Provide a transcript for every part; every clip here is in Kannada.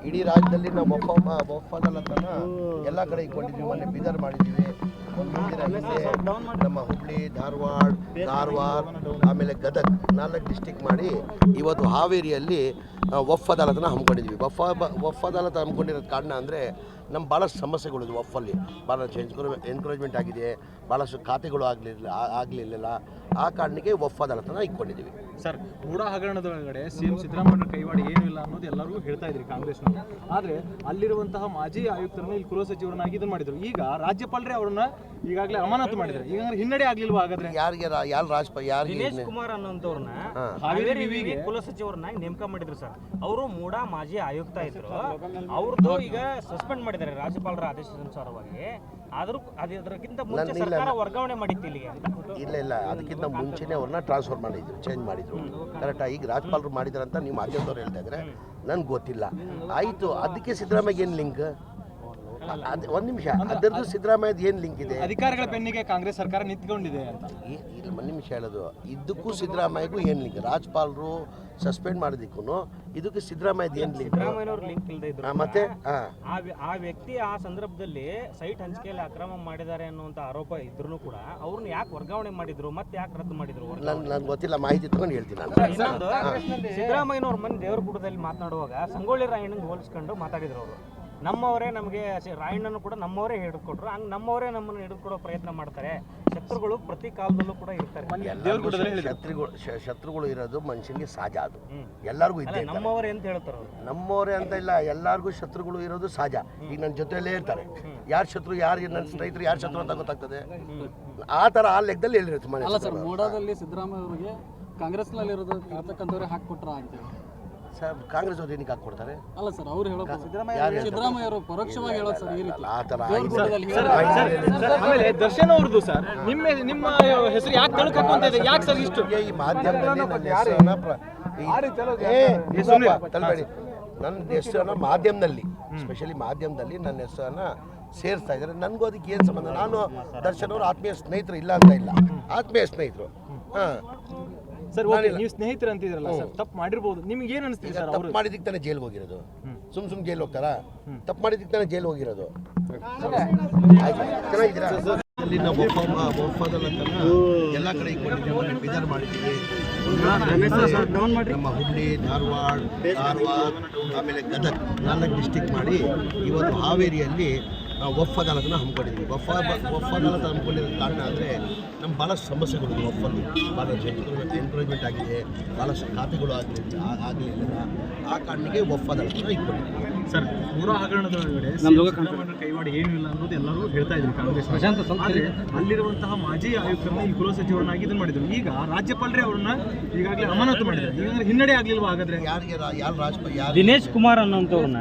ಇಡೀ ರಾಜ್ಯದಲ್ಲಿ ನಾವು ಒಪ್ಪಂದಲತನ ಎಲ್ಲ ಕಡೆ ಇಟ್ಕೊಂಡಿದ್ವಿ. ಮೊನ್ನೆ ಬೀದರ್ ಮಾಡಿದ್ದೀವಿ, ನಮ್ಮ ಹುಬ್ಳಿ, ಧಾರವಾಡ, ಆಮೇಲೆ ಗದಗ 4 ಡಿಸ್ಟಿಕ್ ಮಾಡಿ ಇವತ್ತು ಹಾವೇರಿಯಲ್ಲಿ ವಫ್ ಅದಾಲತನ ಹಮ್ಮಿಕೊಂಡಿದ್ವಿ. ವಫ್ ಅದಾಲತ್ ಹಮ್ಮಿಕೊಂಡಿರೋದು ಕಾರಣ ಅಂದರೆ ನಮ್ಮ ಭಾಳಷ್ಟು ಸಮಸ್ಯೆಗಳಿದ್ವು. ವಫಲ್ಲಿ ಭಾಳಷ್ಟು ಎನ್ಕರೇಜ್ಮೆಂಟ್ ಆಗಿದೆ, ಭಾಳಷ್ಟು ಖಾತೆಗಳು ಆಗಲಿಲ್ಲ. ಆ ಕಾರಣಕ್ಕೆ ವಫ್ ಅದಾಲತನ ಇಟ್ಕೊಂಡಿದ್ದೀವಿ. ಸರ್, ಮೂಡಾ ಹಗರಣದೊಳಗಡೆ ಸಿಎಂ ಸಿದ್ದರಾಮಯ್ಯ ಕೈವಾಡ ಏನೂ ಇಲ್ಲ ಅನ್ನೋದು ಎಲ್ಲರೂ ಹೇಳ್ತಾ ಇದ್ರಿ ಕಾಂಗ್ರೆಸ್ನವರು. ಆದರೆ ಅಲ್ಲಿರುವಂತಹ ಮಾಜಿ ಆಯುಕ್ತರನ್ನ ಇಲ್ಲಿ ಕುಲ ಸಚಿವರನ್ನಾಗಿ ಇದನ್ನು ಮಾಡಿದ್ರು. ಈಗ ರಾಜ್ಯಪಾಲರೇ ಅವ್ರನ್ನ ಈಗಾಗಲೇ ಅಮಾನತು ಮಾಡಿದ್ದಾರೆ. ಈಗ ಹಿನ್ನಡೆ ಆಗ್ಲಿಲ್ವಾ? ಹಾಗಾದ್ರೆ ದಿನೇಶ್ ಕುಮಾರ್ ಅನ್ನೋಂಥವ್ರನ್ನ ಹಾವೇರಿ ವಿವಿಗೆ ಕುಲ ಸಚಿವರನ್ನಾಗಿ ನೇಮಕ ಮಾಡಿದ್ರು ಸರ್. ಅವರು ಮೂಡಾ ಮಾಜಿ ಆಯುಕ್ತ ಇದ್ರು. ಅವ್ರದ್ದು ಈಗ ಸಸ್ಪೆಂಡ್ ಮಾಡಿದ್ದಾರೆ ರಾಜ್ಯಪಾಲರ ಆದೇಶಾನುಸಾರವಾಗಿ. ಆದರೂ ಅದಕ್ಕಿಂತ ಮುಂಚೆ ಸರ್ಕಾರ ವರ್ಗಾವಣೆ ಮಾಡಿತ್ತು ಇಲ್ಲಿಗೆ. ಇಲ್ಲ, ಅದಕ್ಕಿಂತ ಮುಂಚೆನೇ ಅವ್ರನ್ನ ಟ್ರಾನ್ಸ್ಫರ್ ಮಾಡಿದ್ರು, ಚೇಂಜ್ ಮಾಡಿದ್ರು. ಕರೆಕ್ಟಾಗಿ ಈಗ ರಾಜ್ಯಪಾಲರು ಮಾಡಿದಾರಂತ ನೀವು ಮಾಧ್ಯಮದವ್ರು ಹೇಳ್ತಾ ಇದ್ರೆ ನನ್ಗೆ ಗೊತ್ತಿಲ್ಲ. ಆಯಿತು, ಅದಕ್ಕೆ ಸಿದ್ದರಾಮಯ್ಯ ಏನು ಲಿಂಕ್? ಒಂದು ನಿಮಿಷ, ಅದರದ್ದು ಸಿದ್ದರಾಮಯ್ಯದ ಏನು ಲಿಂಕ್ ಇದೆ? ಅಧಿಕಾರಿಗಳ ಬೆನ್ನಿಗೆ ಕಾಂಗ್ರೆಸ್ ಸರ್ಕಾರ ನಿಂತ್ಕೊಂಡಿದೆ ಅಂತ. ಇಲ್ಲ, ಒಂದು ನಿಮಿಷ ಹೇಳೋದು, ಇದಕ್ಕೂ ಸಿದ್ದರಾಮಯ್ಯಗೂ ಏನು ಲಿಂಕ್? ರಾಜ್ಯಪಾಲರು ಸಸ್ಪೆಂಡ್ ಮಾಡೋದಕ್ಕೂ ಇದಕ್ಕೆ ಸಿದ್ದರಾಮಯ್ಯದ ಏನು ಲಿಂಕ್? ಸಿದ್ದರಾಮಯ್ಯನವ್ರ ಲಿಂಕ್ ಇಲ್ಲದೆ ಇದ್ರು ಮತ್ತೆ ಆ ವ್ಯಕ್ತಿ ಆ ಸಂದರ್ಭದಲ್ಲಿ ಸೈಟ್ ಹಂಚಿಕೆಯಲ್ಲಿ ಅಕ್ರಮ ಮಾಡಿದ್ದಾರೆ ಅನ್ನುವಂಥ ಆರೋಪ ಇದ್ರೂ ಕೂಡ ಅವ್ರನ್ನ ಯಾಕೆ ವರ್ಗಾವಣೆ ಮಾಡಿದ್ರು, ಮತ್ತೆ ಯಾಕೆ ರದ್ದು ಮಾಡಿದ್ರು? ನನ್ಗೆ ಗೊತ್ತಿಲ್ಲ, ಮಾಹಿತಿ ತಗೊಂಡು ಹೇಳ್ತೀನಿ ನಾನು. ಇನ್ನೊಂದು, ಸಿದ್ದರಾಮಯ್ಯನವ್ರ ಮನೆ ದೇವರಗುಡದಲ್ಲಿ ಮಾತನಾಡುವಾಗ ಸಂಗೊಳ್ಳಿ ರಾಯಣ್ಣಂಗೆ ಹೋಲಿಸ್ಕೊಂಡು ಮಾತಾಡಿದ್ರು ಅವರು. ನಮ್ಮವರೇ ನಮಗೆ ರಾಯಣ್ಣನು ಕೂಡ ನಮ್ಮವರೇ ಹಿಡಿದುಕೊಟ್ರು, ಹಂಗೆ ನಮ್ಮವರೇ ನಮ್ಮನ್ನು ಹಿಡಿದುಕೊಡೋ ಪ್ರಯತ್ನ ಮಾಡ್ತಾರೆ. ಶತ್ರುಗಳು ಪ್ರತಿ ಕಾಲದಲ್ಲೂ ಕೂಡ ಇರ್ತಾರೆ. ಶತ್ರುಗಳು ಇರೋದು ಮನುಷ್ಯನಿಗೆ ಸಹಜ, ಅದು ಎಲ್ಲರಿಗೂ ಇದೆ. ನಮ್ಮವರೇ ಅಂತ ಹೇಳ್ತಾರೆ ಅವರು. ನಮ್ಮವರೇ ಅಂತ ಇಲ್ಲ, ಎಲ್ಲರಿಗೂ ಶತ್ರುಗಳು ಇರೋದು ಸಹಜ. ಈಗ ನನ್ನ ಜೊತೆಯಲ್ಲೇ ಇರ್ತಾರೆ, ಯಾರು ಶತ್ರು, ಯಾರು ನನ್ನ ಸ್ನೇಹಿತರು, ಯಾರು ಶತ್ರು ಅಂತ ಗೊತ್ತಾಗ್ತದೆ. ಆ ಥರ ಆ ಲೆಕ್ಕದಲ್ಲಿ ಹೇಳಿರುತ್ತೆ ಮನೆ. ಅಲ್ಲ ಸರ್, ಮೂಡಾದಲ್ಲಿ ಸಿದ್ದರಾಮಯ್ಯ ಅವರಿಗೆ ಕಾಂಗ್ರೆಸ್ನಲ್ಲಿ ಇರ್ತಕ್ಕಂಥವ್ರೆ ಹಾಕ್ಕೊಟ್ರ ಅಂತೇಳಿ ಸರ್, ಕಾಂಗ್ರೆಸ್ ಅವ್ರು ಏನಕ್ಕೆ ಹಾಕ್ಕೊಡ್ತಾರೆ? ಅಲ್ಲ ಸರ್, ಅವ್ರು ಹೇಳೋದು ಸಿದ್ದರಾಮಯ್ಯ ಅವರು ಪರೋಕ್ಷವಾಗಿ ಹೇಳೋದು ಸರ್ ಈ ರೀತಿ. ಆ ಥರ ಆಮೇಲೆ ದರ್ಶನ್ ಅವ್ರದ್ದು ಸರ್, ನಿಮ್ಮ ಹೆಸರು ಯಾಕೆ ತಳಕ್ ಹಾಕೊಂತ ಇದೆ? ಯಾಕೆ ಸರ್ ಇಷ್ಟು ಈ ಮಾಧ್ಯಮದಲ್ಲಿ ನನ್ನ ಹೆಸರನ್ನ ಮಾಧ್ಯಮದಲ್ಲಿ, ಸ್ಪೆಷಲಿ ಮಾಧ್ಯಮದಲ್ಲಿ ನನ್ನ ಹೆಸರನ್ನ ಸೇರಿಸ್ತಾ ಇದ್ದಾರೆ. ನನಗೂ ಅದಕ್ಕೆ ಏನು ಸಂಬಂಧ? ನಾನು ದರ್ಶನ್ ಅವರು ಆತ್ಮೀಯ ಸ್ನೇಹಿತರು, ಇಲ್ಲ ಅಂತ ಇಲ್ಲ, ಆತ್ಮೀಯ ಸ್ನೇಹಿತರು. ಸರ್, ನೀವು ಸ್ನೇಹಿತರು ಅಂತಿದ್ರಲ್ಲ ಸರ್, ತಪ್ಪು ಮಾಡಿರ್ಬೋದು. ನಿಮ್ಗೆ ಏನು ಅನಿಸ್ತಿದೆ ಸರ್? ತಪ್ಪು ಮಾಡಿದ್ದಕ್ಕೆ ತಾನೇ ಜೈಲ್ಗೆ ಹೋಗಿರೋದು. ಸುಮ್ ಜೈಲ್ ಹೋಗ್ತಾರಾ? ತಪ್ಪು ಮಾಡಿದ್ದಕ್ಕೆ ತಾನೇ ಜೈಲ್ಗೆ ಹೋಗಿರೋದು. ಚೆನ್ನಾಗಿದ್ದೀರಾ? ನಾವು ಎಲ್ಲ ಕಡೆ ಇಟ್ಕೊಂಡಿದ್ದೀವಿ. ಮೊನ್ನೆ ಬೀದರ್ ಮಾಡಿದ್ದೀವಿ, ನಮ್ಮ ಹುಬ್ಳಿ, ಧಾರವಾಡ, ಆಮೇಲೆ ಗದಗ 4 ಡಿಸ್ಟಿಕ್ ಮಾಡಿ ಇವತ್ತು ಹಾವೇರಿಯಲ್ಲಿ ವಫ್ ಅದಾಲತನ ಹಮ್ಮಿಕೊಂಡಿದ್ವಿ. ವಫ್ ಅದಾಲತ್ ಹಮ್ಮಿಕೊಂಡಿರೋದು ಕಾರಣ ಅಂದರೆ ನಮ್ಮ ಭಾಳಷ್ಟು ಸಮಸ್ಯೆಗಳು ವಫಲ್ಲಿ ಭಾಳಷ್ಟು ಎನ್ಕರೇಜ್ಮೆಂಟ್ ಆಗಿದೆ, ಭಾಳಷ್ಟು ಖಾತೆಗಳು ಆಗಲಿಲ್ಲ. ಆ ಕಾರಣಕ್ಕೆ ವಫ್ ಅದಾಲತನ ಇಟ್ಕೊಂಡಿದ್ವಿ. ಸರ್, ಮೂಡಾ ಹಗರಣದೊಳಗಡೆ ಸಿದ್ದರಾಮಯ್ಯ ಕೈವಾಡ ಏನೂ ಇಲ್ಲ ಅನ್ನೋದು ಎಲ್ಲರೂ ಹೇಳ್ತಾ ಇದ್ರು ಕಾಂಗ್ರೆಸ್. ಆದರೆ ಅಲ್ಲಿರುವಂತಹ ಮಾಜಿ ಆಯುಕ್ತರನ್ನ ಇಲ್ಲಿ ಕುಲ ಸಚಿವರನ್ನಾಗಿ ಇದನ್ನು ಮಾಡಿದ್ರು. ಈಗ ರಾಜ್ಯಪಾಲರೇ ಅವ್ರನ್ನ ಈಗಾಗಲೇ ಅಮಾನತು ಮಾಡಿದ್ದಾರೆ. ಈಗ ಹಿನ್ನಡೆ ಆಗ್ಲಿಲ್ವಾ? ಹಾಗಾದ್ರೆ ದಿನೇಶ್ ಕುಮಾರ್ ಅನ್ನೋಂಥವ್ರನ್ನ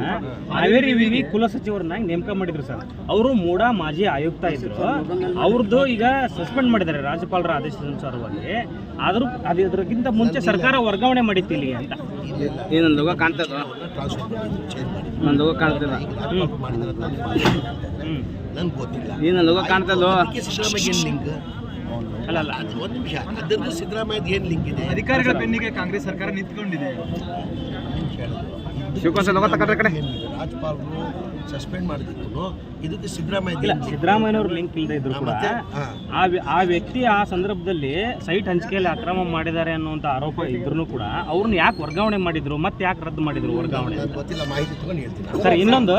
ಹಾವೇರಿ ವಿವಿ ಕುಲ ಸಚಿವರನ್ನಾಗಿ ನೇಮಕ ಮಾಡಿದ್ರು ಸರ್. ಅವರು ಮೂಡಾ ಮಾಜಿ ಆಯುಕ್ತ ಇದ್ರು. ಅವ್ರದ್ದು ಈಗ ಸಸ್ಪೆಂಡ್ ಮಾಡಿದ್ದಾರೆ ರಾಜ್ಯಪಾಲರ ಆದೇಶಾನುಸಾರವಾಗಿ. ಆದರೂ ಅದಕ್ಕಿಂತ ಮುಂಚೆ ಸರ್ಕಾರ ವರ್ಗಾವಣೆ ಮಾಡಿತ್ತು ಇಲ್ಲಿಗೆ ಅಂತ. ಏನಂದ ಕಾಣ್ತದ ನನ್ಗೆ ಗೊತ್ತಿಲ್ಲ, ಏನಂದ ಕಾಣ್ತದ. ಲಿಂಕ್ ಅಲ್ಲ, ಒಂದು ನಿಮಿಷ, ಅದರದ್ದು ಸಿದ್ದರಾಮಯ್ಯದ ಏನು ಲಿಂಕ್ ಇದೆ? ಅಧಿಕಾರಿಗಳ ಬೆನ್ನಿಗೆ ಕಾಂಗ್ರೆಸ್ ಸರ್ಕಾರ ನಿಂತ್ಕೊಂಡಿದೆ. ರಾಜ್ಯಪಾಲರು ಸಸ್ಪೆಂಡ್ ಮಾಡಿದ್ರು, ಇದಕ್ಕೆ ಸಿದ್ದರಾಮಯ್ಯನವ್ರ ಲಿಂಕ್ ಇಲ್ಲದೆ ಇದ್ರು ಕೂಡ ಆ ವ್ಯಕ್ತಿ ಆ ಸಂದರ್ಭದಲ್ಲಿ ಸೈಟ್ ಹಂಚಿಕೆಯಲ್ಲಿ ಅಕ್ರಮ ಮಾಡಿದ್ದಾರೆ ಅನ್ನುವಂಥ ಆರೋಪ ಇದ್ರೂ ಕೂಡ ಅವ್ರನ್ನ ಯಾಕೆ ವರ್ಗಾವಣೆ ಮಾಡಿದ್ರು, ಮತ್ತೆ ಯಾಕೆ ರದ್ದು ಮಾಡಿದ್ರು ವರ್ಗಾವಣೆ? ಗೊತ್ತಿಲ್ಲ, ಮಾಹಿತಿ ತಗೊಂಡು ಹೇಳ್ತೀನಿ ಸರ್. ಇನ್ನೊಂದು,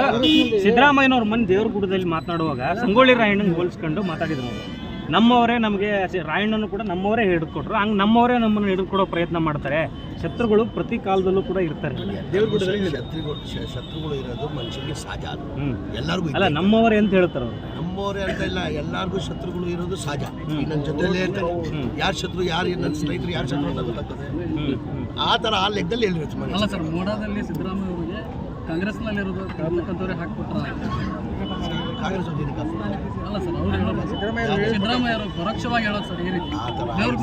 ಸಿದ್ದರಾಮಯ್ಯನವ್ರ ಮನೆ ದೇವರಗುಡದಲ್ಲಿ ಮಾತನಾಡುವಾಗ ಸಂಗೊಳ್ಳಿ ರಾಯಣ್ಣಂಗೆ ಹೋಲಿಸ್ಕೊಂಡು ಮಾತಾಡಿದ್ರು ಅವರು. ನಮ್ಮವರೇ ನಮಗೆ ರಾಯಣ್ಣನು ಕೂಡ ನಮ್ಮವರೇ ಹಿಡಿದುಕೊಟ್ರು, ಹಂಗೆ ನಮ್ಮವರೇ ನಮ್ಮನ್ನು ಹಿಡಿದುಕೊಡೋ ಪ್ರಯತ್ನ ಮಾಡ್ತಾರೆ. ಶತ್ರುಗಳು ಪ್ರತಿ ಕಾಲದಲ್ಲೂ ಕೂಡ ಇರ್ತಾರೆ. ಶತ್ರುಗಳು ಇರೋದು ಮನುಷ್ಯನಿಗೆ ಸಹಜ, ಅದು ಎಲ್ಲರಿಗೂ. ಅಲ್ಲ, ನಮ್ಮವರೇ ಅಂತ ಹೇಳ್ತಾರೆ ಅವರು. ನಮ್ಮವರೇ ಅಂತ ಇಲ್ಲ, ಎಲ್ಲರಿಗೂ ಶತ್ರುಗಳು ಇರೋದು ಸಹಜ. ಈಗ ನನ್ನ ಜೊತೆಯಲ್ಲೇ ಇರ್ತಾರೆ, ಯಾರು ಶತ್ರು, ಯಾರು ನನ್ನ ಸ್ನೇಹಿತರು, ಯಾರು ಶತ್ರು ಅಂತ ಗೊತ್ತಾಗ್ತದೆ. ಆ ಥರ ಆ ಲೆಕ್ಕದಲ್ಲಿ ಹೇಳಿರುತ್ತೆ. ಅಲ್ಲ ಸರ್, ಮೂಡಾದಲ್ಲಿ ಸಿದ್ದರಾಮಯ್ಯ ಅವರಿಗೆ ಕಾಂಗ್ರೆಸ್ನಲ್ಲಿ ಇರ್ತಕ್ಕಂಥವ್ರೆ ಹಾಕ್ಕೊಟ್ರ. ಕಾಂಗ್ರೆಸ್ ಅಲ್ಲ ಸರ್, ಅವ್ರು ಹೇಳೋದು ಸಿದ್ದರಾಮಯ್ಯ ಅವರು ಪರೋಕ್ಷವಾಗಿ ಹೇಳೋದು ಸರ್ ಈ ರೀತಿ. ಆ ಥರ ದೇವ್ರ